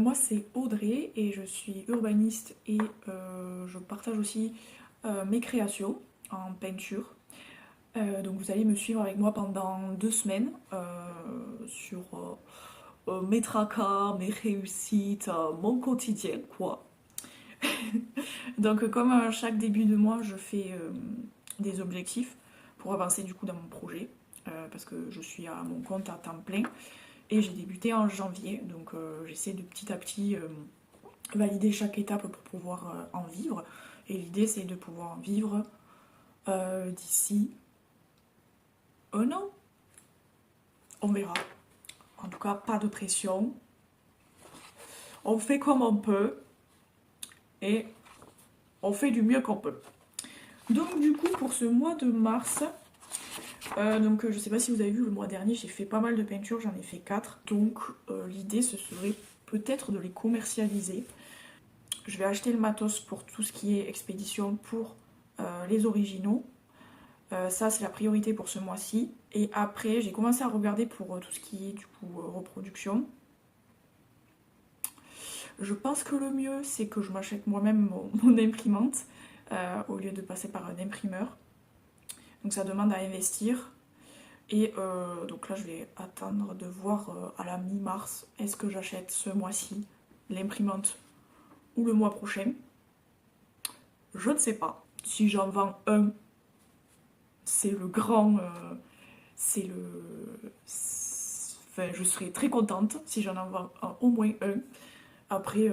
Moi c'est Audrey et je suis urbaniste et je partage aussi mes créations en peinture. Donc vous allez me suivre avec moi pendant 2 semaines sur mes tracas, mes réussites, mon quotidien quoi. Donc comme chaque début de mois je fais des objectifs pour avancer du coup dans mon projet parce que je suis à mon compte à temps plein. Et j'ai débuté en janvier, donc j'essaie de petit à petit valider chaque étape pour pouvoir en vivre. Et l'idée c'est de pouvoir en vivre d'ici un an. On verra. En tout cas, pas de pression. On fait comme on peut et on fait du mieux qu'on peut. Donc du coup pour ce mois de mars, je sais pas si vous avez vu le mois dernier, j'ai fait pas mal de peintures, j'en ai fait 4. Donc l'idée ce serait peut-être de les commercialiser. Je vais acheter le matos pour tout ce qui est expédition pour les originaux. Ça, c'est la priorité pour ce mois-ci. Et après, j'ai commencé à regarder pour tout ce qui est du coup reproduction. Je pense que le mieux, c'est que je m'achète moi-même mon imprimante au lieu de passer par un imprimeur. Donc ça demande à investir. Et donc là, je vais attendre de voir à la mi-mars, est-ce que j'achète ce mois-ci l'imprimante ou le mois prochain. Je ne sais pas. Si j'en vends un, c'est le grand... c'est le... Enfin, je serais très contente si j'en vends au moins un. Après,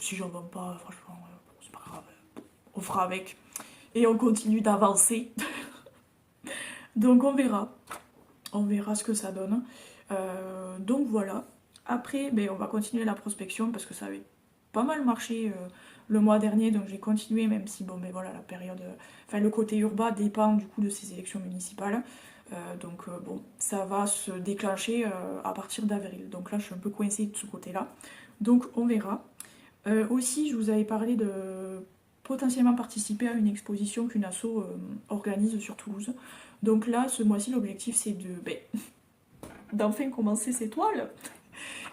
si j'en vends pas, franchement, c'est pas grave. On fera avec. Et on continue d'avancer. Donc on verra. On verra ce que ça donne. Donc voilà. Après, on va continuer la prospection parce que ça avait pas mal marché le mois dernier. Donc j'ai continué, même si voilà, la période. Enfin, le côté urbain dépend du coup de ces élections municipales. Ça va se déclencher à partir d'avril. Donc là, je suis un peu coincée de ce côté-là. Donc on verra. Aussi, je vous avais parlé de potentiellement participer à une exposition qu'une asso organise sur Toulouse. Donc là, ce mois-ci, l'objectif c'est d'enfin commencer ces toiles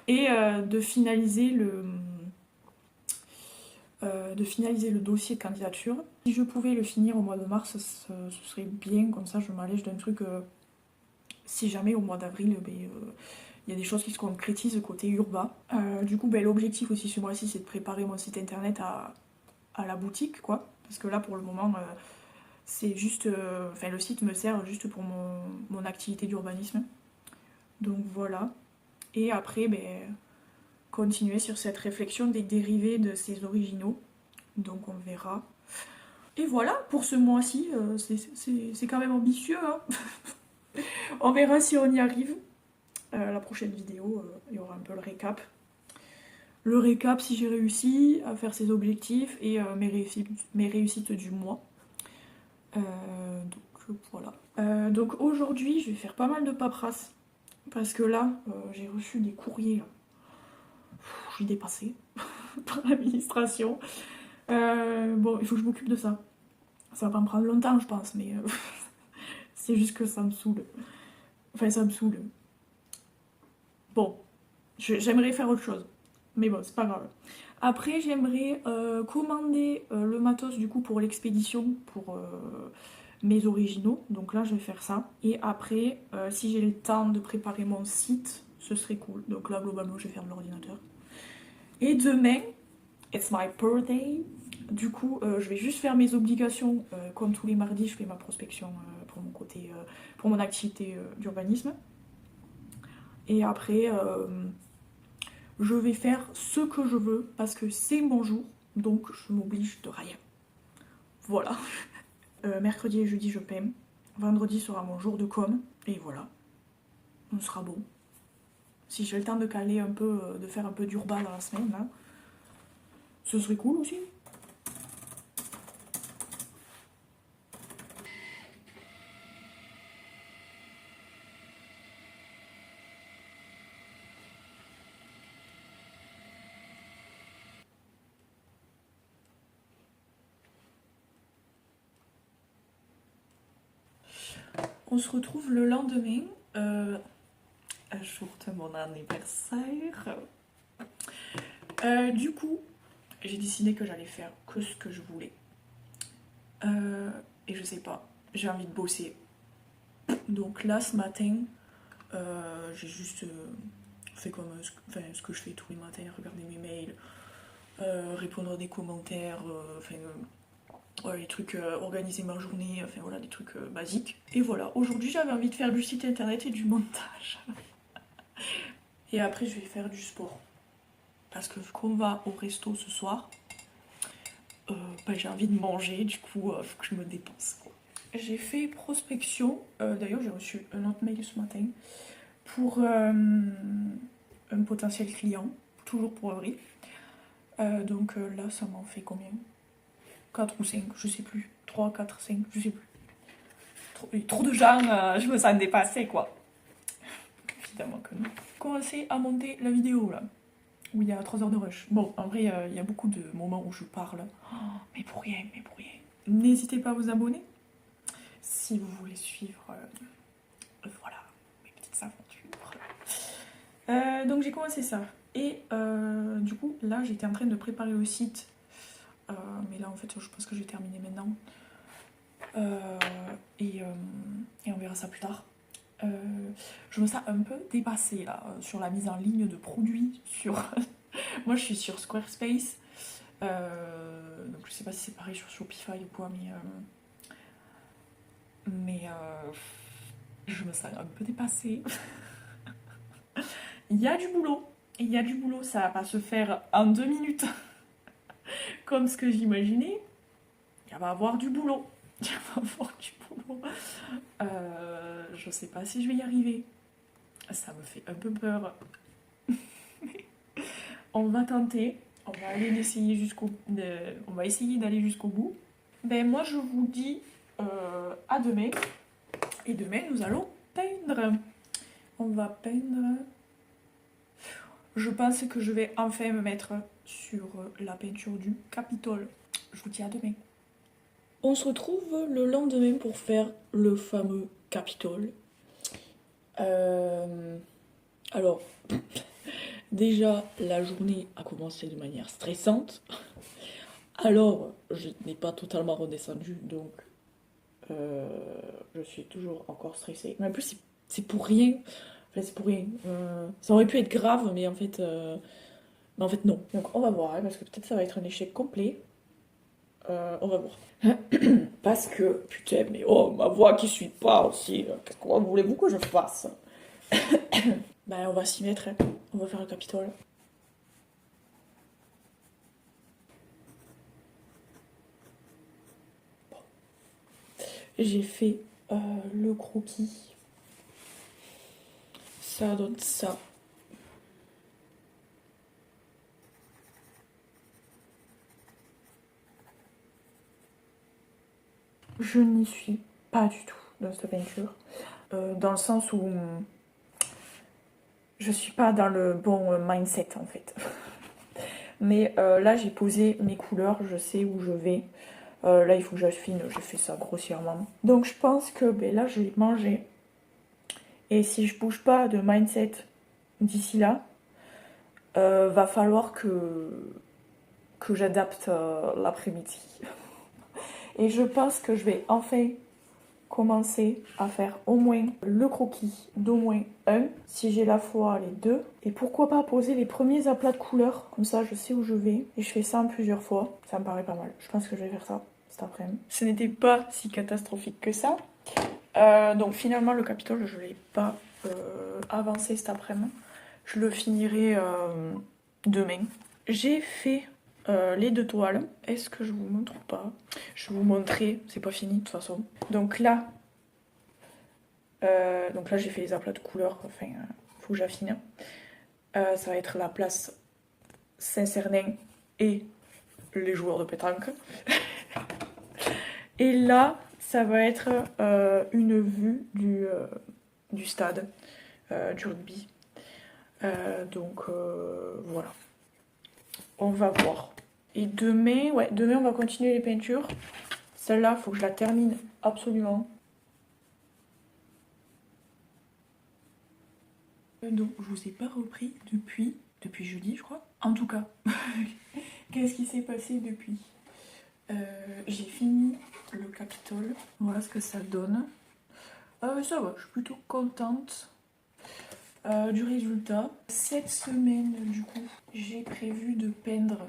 et de finaliser le dossier de candidature. Si je pouvais le finir au mois de mars, ce serait bien, comme ça je m'allège d'un truc. Si jamais au mois d'avril, il y a des choses qui se concrétisent côté urbain. Du coup, l'objectif aussi ce mois-ci, c'est de préparer mon site internet à la boutique, quoi. Parce que là, pour le moment, c'est juste... le site me sert juste pour mon activité d'urbanisme. Donc voilà. Et après, continuer sur cette réflexion des dérivés de ces originaux. Donc on verra. Et voilà, pour ce mois-ci, c'est quand même ambitieux, hein. On verra si on y arrive. La prochaine vidéo, il y aura un peu le récap. Le récap si j'ai réussi à faire ces objectifs et mes réussites du mois. Donc voilà. Donc aujourd'hui, je vais faire pas mal de paperasse. Parce que là, j'ai reçu des courriers. Je suis dépassée par l'administration. Il faut que je m'occupe de ça. Ça va pas me prendre longtemps, je pense, mais c'est juste que ça me saoule. Enfin, ça me saoule. Bon, j'aimerais faire autre chose. Mais bon, c'est pas grave. Après, j'aimerais commander le matos du coup pour l'expédition, pour mes originaux. Donc là, je vais faire ça. Et après, si j'ai le temps de préparer mon site, ce serait cool. Donc là, globalement, je vais faire de l'ordinateur. Et demain, it's my birthday. Du coup, je vais juste faire mes obligations. Comme tous les mardis, je fais ma prospection pour mon côté, pour mon activité d'urbanisme. Et après, je vais faire ce que je veux parce que c'est mon jour, donc je m'oblige de rien. Voilà. Mercredi et jeudi, je peins. Vendredi sera mon jour de com. Et voilà. On sera bon. Si j'ai le temps de caler un peu, de faire un peu d'urbain dans la semaine, là, ce serait cool aussi. On se retrouve le lendemain, jour de mon anniversaire. Du coup, j'ai décidé que j'allais faire que ce que je voulais. Et je sais pas, j'ai envie de bosser. Donc là, ce matin, j'ai juste fait comme ce que je fais tous les matins, regarder mes mails, répondre à des commentaires, voilà, les trucs, organiser ma journée, enfin voilà, des trucs basiques. Et voilà, aujourd'hui j'avais envie de faire du site internet et du montage. Et après je vais faire du sport. Parce que qu'on va au resto ce soir, j'ai envie de manger, du coup faut que je me dépense, quoi. J'ai fait prospection, d'ailleurs j'ai reçu un autre mail ce matin pour un potentiel client, toujours pour avril. Donc là ça m'en fait combien? 4 ou 5, je sais plus. 3, 4, 5, je sais plus. Trop de gens, je me sens dépassée, quoi. Évidemment que non. Commencer à monter la vidéo, là. Où il y a 3 heures de rush. Bon, en vrai, il y a beaucoup de moments où je parle. Oh, mais pour rien, mais pour rien. N'hésitez pas à vous abonner si vous voulez suivre, voilà, mes petites aventures. Donc j'ai commencé ça. Et du coup, là, j'étais en train de préparer le site. Mais là, en fait, je pense que je vais terminer maintenant. Et on verra ça plus tard. Je me sens un peu dépassée là sur la mise en ligne de produits. Moi je suis sur Squarespace, donc je sais pas si c'est pareil sur Shopify ou quoi, mais je me sens un peu dépassée. Il y a du boulot, ça va pas se faire en 2 minutes comme ce que j'imaginais. Il va y avoir du boulot. Je sais pas si je vais y arriver. Ça me fait un peu peur. On va tenter. On va essayer d'aller jusqu'au bout. Ben moi je vous dis à demain. Et demain nous allons peindre. On va peindre. Je pense que je vais enfin me mettre sur la peinture du Capitole. Je vous dis à demain. On se retrouve le lendemain pour faire le fameux Capitole. Alors, déjà, la journée a commencé de manière stressante. Alors, je n'ai pas totalement redescendu, donc je suis toujours encore stressée. Mais en plus, c'est pour rien. Enfin, c'est pour rien. Ça aurait pu être grave, mais en fait, non. Donc, on va voir, hein, parce que peut-être ça va être un échec complet. On va voir. Parce que, putain, mais oh, ma voix qui suit pas aussi. Comment voulez-vous que je fasse? Ben, on va s'y mettre. Hein. On va faire le Capitole. Bon. J'ai fait le croquis. Ça donne ça. Je n'y suis pas du tout dans cette peinture. Dans le sens où je suis pas dans le bon mindset en fait. Mais là j'ai posé mes couleurs, je sais où je vais. Là il faut que j'affine, j'ai fait ça grossièrement. Donc je pense que là je vais manger. Et si je bouge pas de mindset d'ici là, va falloir que j'adapte l'après-midi. Et je pense que je vais enfin commencer à faire au moins le croquis d'au moins un, si j'ai la foi les deux. Et pourquoi pas poser les premiers aplats de couleurs, comme ça je sais où je vais. Et je fais ça en plusieurs fois, ça me paraît pas mal. Je pense que je vais faire ça cet après-midi. Ce n'était pas si catastrophique que ça. Donc finalement le Capitole je ne l'ai pas avancé cet après-midi. Je le finirai demain. J'ai fait les 2 toiles. Est-ce que je vous montre ou pas? Je vais vous montrer, c'est pas fini de toute façon. Donc là j'ai fait les aplats de couleurs, enfin faut que j'affine. Ça va être la place Saint-Cernin et les joueurs de pétanque. Et là ça va être une vue du stade du rugby. Donc voilà. On va voir. Et demain on va continuer les peintures. Celle-là, il faut que je la termine absolument. Donc, je vous ai pas repris depuis jeudi, je crois. En tout cas, qu'est-ce qui s'est passé depuis? J'ai fini le Capitole. Voilà ce que ça donne. Ça va, je suis plutôt contente du résultat. Cette semaine, du coup, j'ai prévu de peindre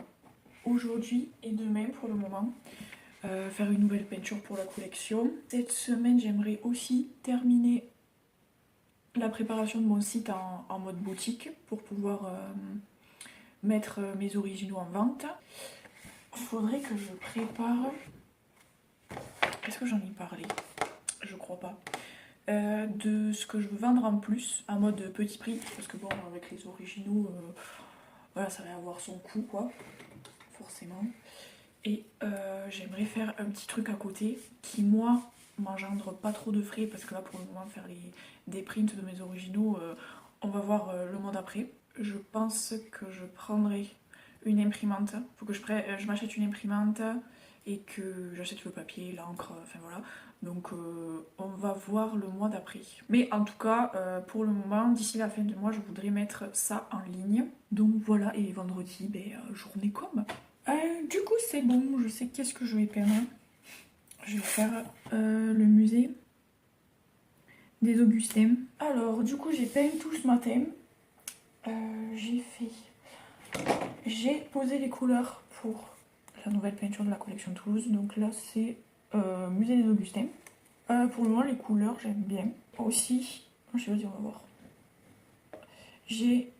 aujourd'hui et demain pour le moment. Faire une nouvelle peinture pour la collection. Cette semaine, j'aimerais aussi terminer la préparation de mon site en mode boutique pour pouvoir mettre mes originaux en vente. Il faudrait que je prépare... Est-ce que j'en ai parlé? Je crois pas. De ce que je veux vendre en plus, en mode petit prix, parce que bon, avec les originaux, voilà, ça va avoir son coût, quoi, forcément. Et j'aimerais faire un petit truc à côté qui, moi, m'engendre pas trop de frais, parce que là, pour le moment, faire des prints de mes originaux, on va voir le mois d'après. Je pense que je prendrai une imprimante. Faut que je m'achète une imprimante et que j'achète le papier, l'encre, enfin voilà. Donc on va voir le mois d'après. Mais en tout cas, pour le moment, d'ici la fin du mois, je voudrais mettre ça en ligne. Donc voilà, et vendredi, journée com. Du coup, c'est bon, je sais qu'est-ce que je vais peindre. Je vais faire le musée des Augustins. Alors, du coup, j'ai peint tout ce matin. J'ai posé les couleurs pour la nouvelle peinture de la collection Toulouse. Donc là, c'est musée des Augustins. Pour le moment, les couleurs, j'aime bien. Aussi, je sais pas si on va voir. J'ai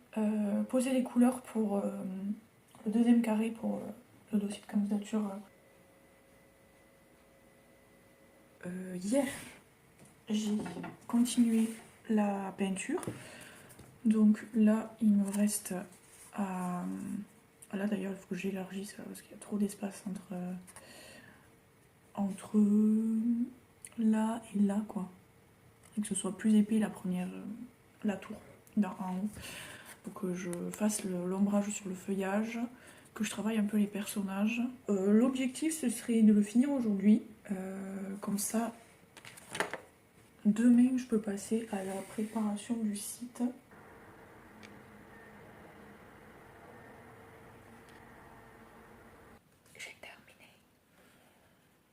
posé les couleurs pour le deuxième carré pour le dossier de candidature. Hier, j'ai continué la peinture. Donc là, il me reste à... Là d'ailleurs, il faut que j'élargisse parce qu'il y a trop d'espace entre là et là, quoi. Et que ce soit plus épais la tour, en haut. Pour que je fasse l'ombrage sur le feuillage, que je travaille un peu les personnages. L'objectif, ce serait de le finir aujourd'hui. Comme ça, demain, je peux passer à la préparation du site. J'ai terminé.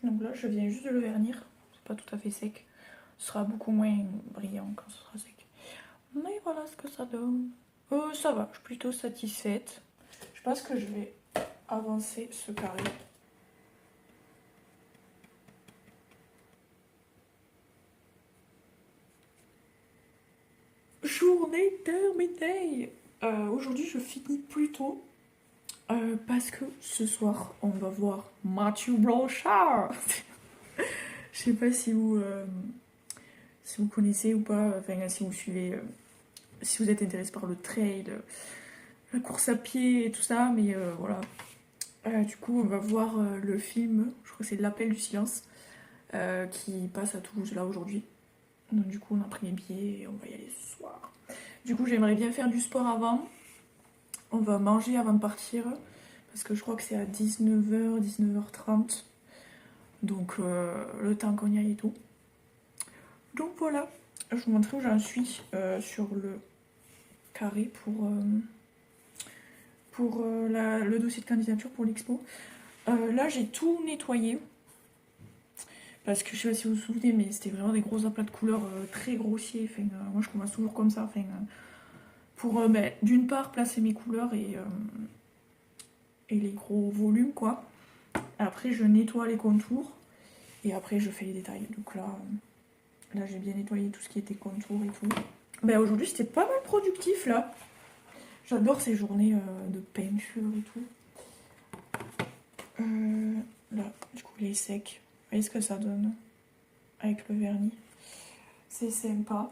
Donc là, je viens juste de le vernir. C'est pas tout à fait sec. Ce sera beaucoup moins brillant quand ce sera sec. Mais voilà ce que ça donne. Ça va, je suis plutôt satisfaite. Je pense que je vais avancer ce carré. Journée terminée. Aujourd'hui, je finis plus tôt. Parce que ce soir, on va voir Matthew Blanchard. Je sais pas si vous connaissez ou pas, enfin si vous suivez, si vous êtes intéressé par le trail, la course à pied et tout ça, mais voilà. Du coup, on va voir le film, je crois que c'est L'Appel du silence, qui passe à Toulouse là aujourd'hui. Donc du coup, on a pris les billets et on va y aller ce soir. Du coup, j'aimerais bien faire du sport avant. On va manger avant de partir, parce que je crois que c'est à 19h, 19h30. Donc le temps qu'on y aille et tout. Donc voilà, je vous montrerai où j'en suis sur le carré pour le dossier de candidature pour l'expo. Là, j'ai tout nettoyé. Parce que je sais pas si vous vous souvenez, mais c'était vraiment des gros aplats de couleurs très grossiers. Enfin, moi, je commence toujours comme ça. Enfin, pour d'une part placer mes couleurs et les gros volumes, quoi. Après, je nettoie les contours et après, je fais les détails. Donc là j'ai bien nettoyé tout ce qui était contours et tout. Aujourd'hui, c'était pas mal productif, là. J'adore ces journées de peinture et tout. Là, du coup, il est sec. Vous voyez ce que ça donne avec le vernis. C'est sympa.